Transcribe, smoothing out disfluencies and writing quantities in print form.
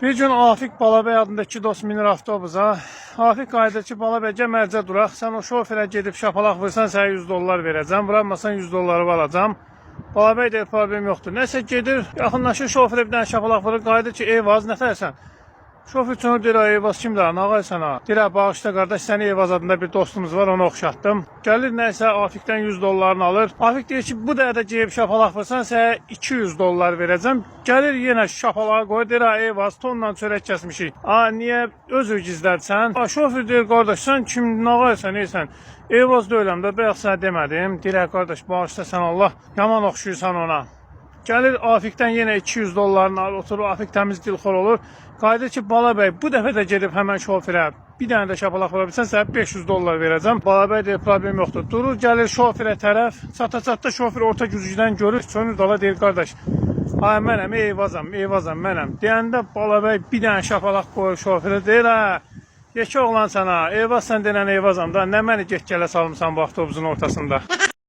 Bir gün Afik Balabəy adındakı dost minir avtobusa. Afik qayıdır ki, Balabəycə mərcə duraq. Sən o şoferə gedib şapalaq vursan, sənə 100 dollar verəcəm. Vuranmasan 100 dolları alacam. Balabəy deyir, problem yoxdur. Nəsə gedir, yaxınlaşır şoferə bir dənə şapalaq vurur. Qayıdır ki, Eyvaz, nətərsən? Şofer üçün deyir, Eyvaz kimdir? Nağay sana. Deyir, bağışla qardaş, səni Eyvaz adında bir dostumuz var, onu oxşatdım. Gəlir nəysə Afikdən 100 dollarını alır. Afik deyir ki, bu dəqiqə geyib şapalaq vursan, sənə 200 dollar verəcəm. Gəlir yenə şapalağı qoyur, deyir, Eyvaz, tonla çörək kəsmişik. Niyə özür gizlərsən? Şofer deyir, qardaş, sən kim, nağaysan, neysən? Eyvaz deyiləm də, bayaq sənə demədim. Deyir, qardaş, bağışla sən Allah, yaman oxşuyursan ona. Gəlir Afikdən yenə 200 dollarını alır, oturur, Afik təmiz dilxor olur. Qayıdır ki, Balabəy, bu dəfə də gedib həmən şoferə bir dənə də şapalaq vura bilsən, sənə 500 dollar verəcəm. Balabəy deyir, problem yoxdur. Durur, gəlir şoferə tərəf, çata-çatda şofer orta güzgüdən görür, sönür dala deyir, qardaş, mənəm, Eyvazam, mənəm. Deyəndə Balabəy bir dənə şapalaq qoyur şoferə, deyir, yekə oğlan sənə, Eyvaz sən denən Eyvazam da, nə məni get-gələ salmışsan bu avtobusun ortasında.